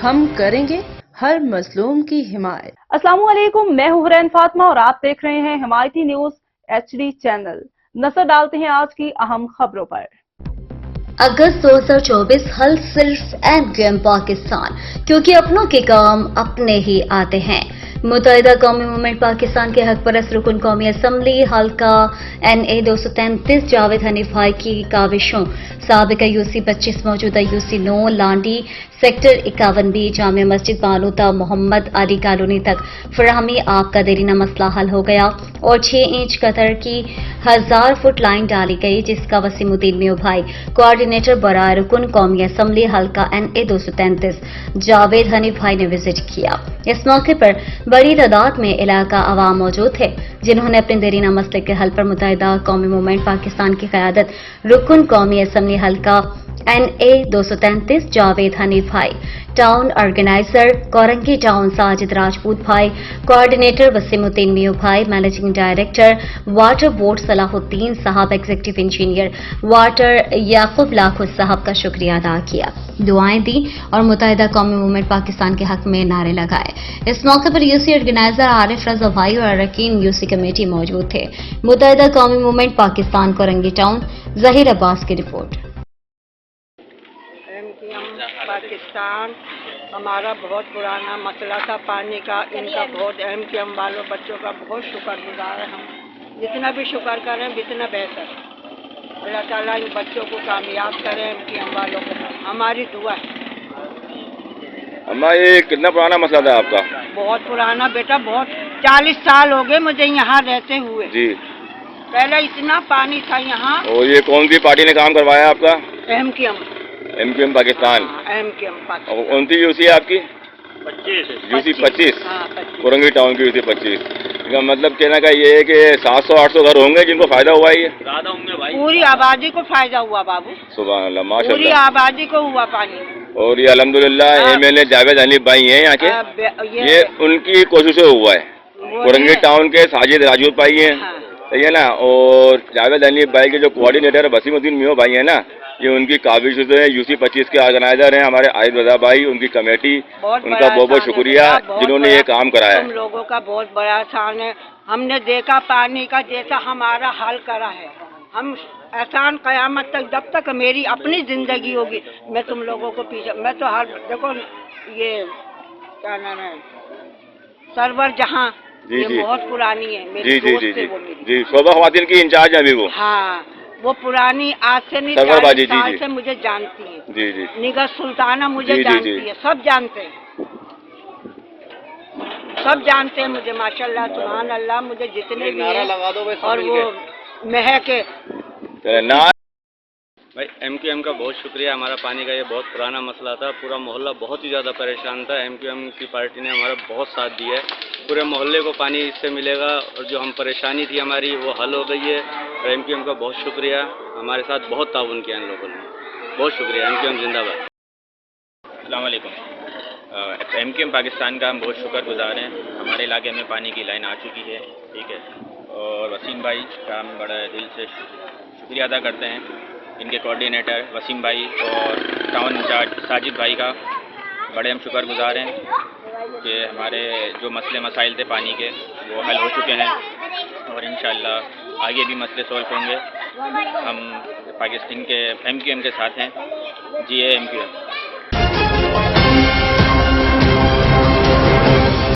ہم کریں گے ہر مظلوم کی حمایت۔ السلام علیکم، میں ہوں حرین فاطمہ اور آپ دیکھ رہے ہیں حمایتی نیوز HD چینل۔ نظر ڈالتے ہیں آج کی اہم خبروں پر۔ اگست 2024 حل صرف MQM پاکستان، کیونکہ اپنوں کے کام اپنے ہی آتے ہیں۔ متحدہ قومی موومنٹ پاکستان کے حق پرست رکن قومی اسمبلی حلقہ NA 233 جاوید حنیف بھائی کی کاوشوں، سابقہ UC 25 موجودہ UC 9 Landhi sector 51B Jama Masjid Bano تا محمد علی کالونی تک فراہمی آب کا دیرینہ مسئلہ حل ہو گیا اور 6 انچ قطر کی 1000 فٹ لائن ڈالی گئی، جس کا وسیم الدین میو بھائی کوآرڈینیٹر برائے رکن قومی اسمبلی حلقہ NA 233 جاوید حنیف بھائی نے وزٹ کیا۔ اس موقع پر بڑی تعداد میں علاقہ عوام موجود تھے، جنہوں نے اپنے دیرینہ مسئلے کے حل پر متحدہ قومی موومنٹ پاکستان کی قیادت رکن قومی اسمبلی حلقہ NA 233 جاوید حنیف بھائی، town organiser Korangi town Sajid Rajput بھائی، کوآرڈینیٹر وسیم الدین میو بھائی، مینیجنگ ڈائریکٹر واٹر بورڈ صلاح الدین صاحب، ایگزیکٹو انجینئر واٹر یعقوب لاکھو صاحب کا شکریہ ادا کیا، دعائیں دیں اور متحدہ قومی موومنٹ پاکستان کے حق میں نعرے لگائے۔ اس موقع پر UC آرگنائزر عارف رضا بھائی اور اراکین UC کمیٹی موجود تھے۔ متحدہ قومی موومنٹ پاکستان کورنگی ٹاؤن، ظہیر عباس کی رپورٹ۔ پاکستان ہمارا بہت پرانا مسئلہ تھا پانی کا، ان کا بہت MQM والوں بچوں کا بہت شکر گزار ہے ہم، جتنا بھی شکر کریں اتنا بہتر۔ اللہ تعالیٰ ان بچوں کو کامیاب کریں، MQM والوں کو ہماری دعا ہے۔ یہ کتنا پرانا مسئلہ تھا آپ کا؟ بہت پرانا بیٹا، بہت 40 سال ہو گئے مجھے یہاں رہتے ہوئے جی۔ پہلے اتنا پانی تھا یہاں۔ اور یہ کون سی پارٹی نے کام کروایا آپ کا؟ MQM پاکستان۔ MQM پاکستان۔ اور کون سی UC ہے آپ کی؟ 25 UC 25 کورنگی ٹاؤن کی UC 25۔ اس کا مطلب کہنے کا یہ ہے کہ 700-800 گھر ہوں گے جن کو فائدہ ہوا ہے؟ یہ زیادہ ہوں گے بھائی، پوری آبادی کو فائدہ ہوا بابو، سبحان اللہ، ماشاء اللہ، پوری آبادی کو ہوا پانی۔ اور یہ الحمدللہ MLA جاوید حنیف بھائی ہیں یہاں کے، یہ ان کی کوشش سے ہوا ہے۔ کورنگی ٹاؤن کے ساجد راجپوت بھائی ہیں، صحیح ہے نا، اور جاوید حنیف بھائی کے جو کوآرڈینیٹر وسیم الدین میو بھائی ہیں نا، یہ ان کی کاوشوں سے UC 25 کے آرگنائزر ہیں ہمارے عارف رضا بھائی، ان کی کمیٹی، ان کا بہت بہت شکریہ جنہوں نے یہ کام کرایا ہے۔ ہم لوگوں کا بہت بڑا احسان ہے، ہم نے دیکھا پانی کا جیسا ہمارا حل کرا ہے، ہم احسان قیامت تک، جب تک میری اپنی زندگی ہوگی میں تم لوگوں کو پیچھے، میں تو ہر دیکھو یہ کیا نام ہے سرور جہاں، یہ بہت پرانی ہے میری دوست ہے وہ میری، جی شعبہ خواتین کی انچارج ہے ابھی وہ، ہاں وہ پرانی آج سے نہیں 40 سال سے مجھے جانتی ہے، جی جی، نگہ سلطانہ مجھے جانتی ہے، سب جانتے ہیں، سب جانتے ہیں مجھے، ماشاءاللہ سبحان اللہ، مجھے جتنے بھی ہیں اور وہ مہک بھائی MQM کا بہت شکریہ، ہمارا پانی کا یہ بہت پرانا مسئلہ تھا، پورا محلہ بہت ہی زیادہ پریشان تھا، MQM کی پارٹی نے ہمارا بہت ساتھ دیا ہے، پورے محلے کو پانی اس سے ملے گا اور جو ہم پریشانی تھی ہماری وہ حل ہو گئی ہے، اور MQM کا بہت شکریہ، ہمارے ساتھ بہت تعاون کیا ان لوگوں نے، بہت شکریہ، MQM زندہ باد۔ السلام علیکم۔ MQM پاکستان کا ہم بہت شکر گزار ہیں، ہمارے علاقے میں پانی کی لائن آ چکی ہے، ٹھیک ہے، اور وسیم بھائی کا ہم بڑا دل سے شکریہ ادا کرتے ہیں، ان کے کوآرڈینیٹر وسیم بھائی اور ٹاؤن انچارج ساجد بھائی کا بڑے ہم شکر گزار ہیں کہ ہمارے جو مسئلے مسائل تھے پانی کے وہ حل ہو چکے ہیں، اور انشاءاللہ آگے بھی مسئلے سولو ہوں گے، ہم پاکستان کے MQM کے ساتھ ہیں، جی MQM۔